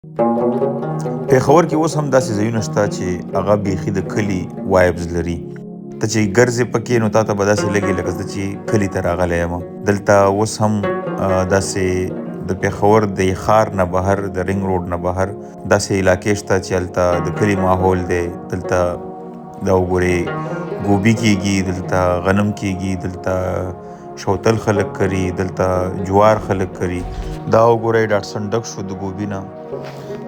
پېښور کې اوس هم داسې ځایونه شته چې هغه بیخي د کلي وایبز لري. ته چې ګرځې پکې نو تا ته به داسې لګي لکه زه چې کلي ته راغلی یم. دلته اوس هم داسې د پېښور د ښار نه بهر د رنګ روډ نه بهر داسې علاقې شته چې هلته د کلي ماحول دی. دلته دا وګورئ ګوبي کېږي، دلته غنم کېږي، دلته شوتل خلک کري، دلته جوار خلک کري. دا وګورئ ډاټسن ډک شو د ګوبي نه.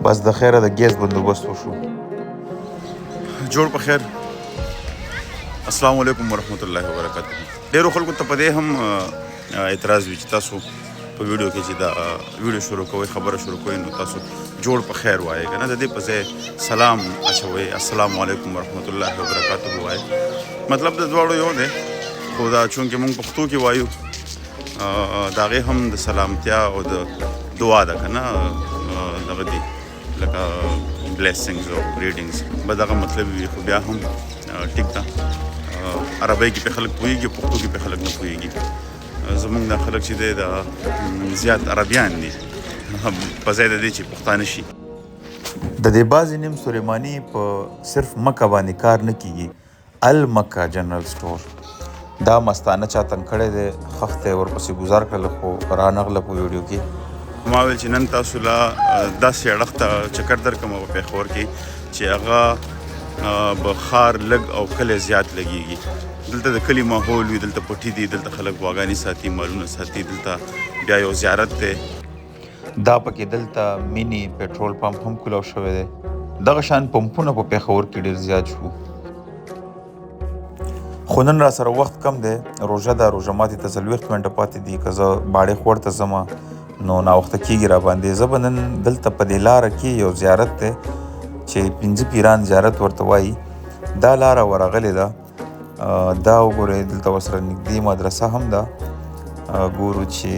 بس د خیره د ګیس بندوبست وشو. جوړ په خیر. السلام علیکم ورحمت الله وبرکاته. ډیرو خلکو ته په دې هم اعتراض وي چې تاسو په ویډیو کې چې دا ویډیو شروع کوئ خبره شروع کوئ نو تاسو جوړ په خیر وایئ که نه، د دې په ځای سلام اچوئ، السلام علیکم ورحمت الله وبرکاته وایئ. مطلب د دواړو یو دی، خو دا چونکې موږ پښتو کې وایو د هغې هم د سلامتیا او د دعا ده که نه، دغه دی لکه بلیسنګز او ریډینګز به دغه مطلب وي، خو بیا هم ټیک ده. عربی کې په خلک پوهېږي، پښتو کې په خلک نه پوهېږي. زمونږ دا خلک چې دی د زیات عربیان دي په ځای د دې چې پښتانه شي. د دې بعضې نیم سلیماني په صرف مکه باندې کار نه کیږي. المکه جنرال سټور دا مستانه چا تنګ کړی دی، خښته ورپسې ګزار کړله خو رانغله په ویډیو کې. ما ویل چې نن تاسو له داسې اړخ ته چکر درکړم په پېښور کې چې هغه به ښار لږ او کلی زیات لګېږي. دلته د کلي ماحول وي، دلته پټي دي، دلته خلک غواګانې ساتي، مالونه ساتي. دلته بیا یو زیارت دی، دا پکې دلته مینی پټرول پمپ هم کولاو شوی دی. دغه شان پمپونه په پېښور کې ډېر زیات شو. خو نن را سره وخت کم دی، روژه ده، روژه ماتې ته 40 منټه پاتې دي. که زه باړې خوړ ته ځمه نو ناوخته کېږي را باندې. زه به نن دلته په دې لاره کې یو زیارت دی چې 5 پیران زیارت ورته وایي، دا لاره ورغلې ده. دا وګورئ دلته ورسره نږدې مدرسه هم ده. ګورو چې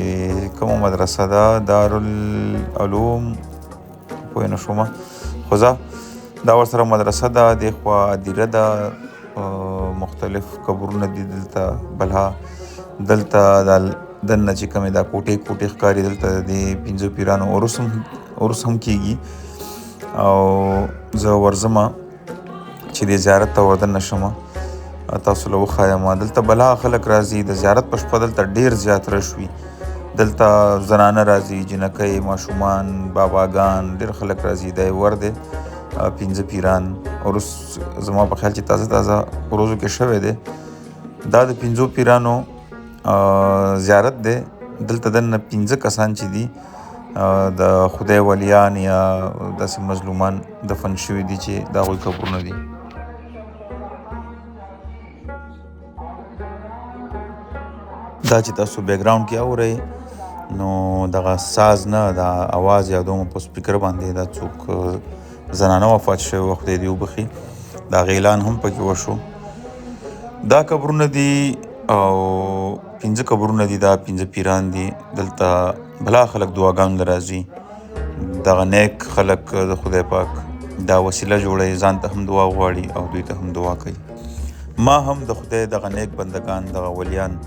کومه مدرسه ده، دارالعلوم پوه نه شومه، خو دا ورسره مدرسه ده. دې خوا ادیره ده، مختلف قبرونه دي دلته. بلها دلته دننه چې کومې دا کوټې کوټې ښکاري، دلته د دې 5 پیرانو عرس هم کېږي. او زه ورځمه چې دې زیارت ته وردننه شمه، تاسو له وښایم. دلته بلا خلک راځي د زیارت په شپه، دلته ډېر زیات رش وي. دلته زنانه راځي، جنکۍ، ماشومان، باباګان، ډېر خلک راځي. دا یې ور دی 5 پیران عرس زما په خیال چې تازه تازه ورځو کې شوی دی. دا د 5 پیرانو زیارت دی. دلته دننه 5 کسان چې دي د خدای ولیان یا داسې مظلومان دفن شوي دي چې د هغوی قبرونه دي. دا چې تاسو بیکګراوند کې اورئ نو دغه ساز نه، دا اواز یادوم په سپیکر باندې. دا څوک زنانه وفات شوی وه، خدای دې وبخي. دا اعلان هم پکې وشو. دا قبرونه دي او 5 قبرونه دي. دا 5 پیران دي. دلته بلا خلک دعاګانو له راځي. دغه نیک خلک د خدای پاک دا وسیله جوړوي، ځان ته هم دعا غواړي او دوی ته هم دعا کوي. ما هم د خدای دغه نیک بندگان، دغه ولیان،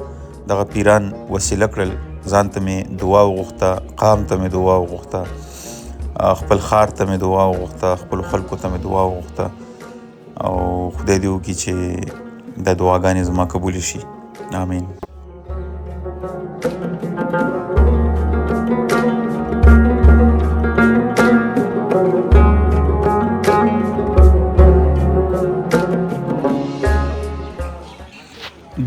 دغه پیران وسیله کړل. ځان ته مې دعا وغوښته، قام ته مې دعا وغوښته، خپل ښار ته مې دعا وغوښته، خپلو خلکو ته مې دعا وغوښته. او خدای دې وکړي چې دا دعاګانې زما قبول شي. آمین.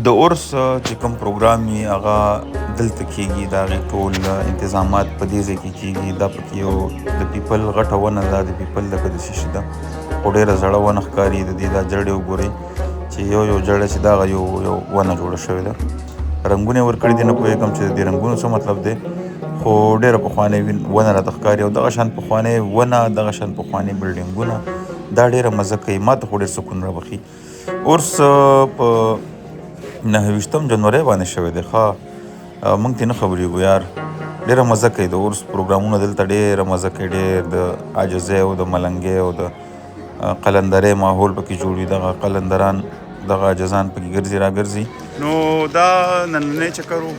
د عرس چې کوم پروګرام وي هغه دلته کېږي. د هغې ټول انتظامات په دې ځای کې کېږي. دا پکې یو د پیپل غټه ونه ده، د پیپل لکه د شیشې ده، خو ډېره زړه ونه ښکاري. د دې دا جړې وګورئ چې یو جړه چې دغه یو ونه جوړه شوې ده. رنګونه یې ورکړي دي، نه پوهېږم چې د دې رنګونو څه مطلب دی، خو ډېره پخوانۍ ونه راته ښکاري. او دغه شان پخوانۍ ونه، دغه شان پخوانۍ بلډینګونه، دا ډېره مزه کوي. ما ته خو ډېر سکون رابخي. عرس په 29 جنوري باندې شوی دی. موږ ته نه خبرېږو یار. ډېره مزه کوي د عرس پروګرامونه دلته، ډېره مزه کوي. ډېر د عاجزۍ او د ملنګۍ او د قلندرۍ ماحول پکې جوړ وي. دغه قلندران، دغه عاجزان پکې ګرځي را ګرځي. نو دا نننی چکر و،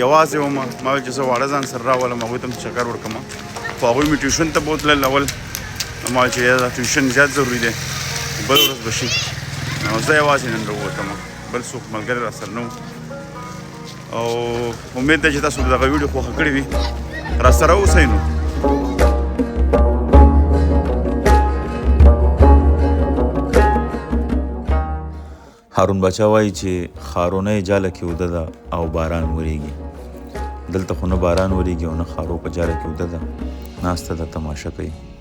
یوازې وم. ما ویل چې زه واړه ځان سره راولم، هغوی ته هم چکر ورکړم. خو هغوی مې ټیوشن ته بوتلل اول ما چې یاره ټیوشن زیات ضروري دی بل ورځ به شي نو زه یوازې نن راووتم بل څوک ملګری راسره نه و او امید ده چې تاسو دغه ویډیو خوښه کړې وي راسره اوسئ نو هارون باچا وایي چې خارونه یې جاله کې اوده ده او باران وریږي دلته خو نه باران وریږي او نه خارو په جاله کې اوده ده ناسته ده تماشه کوي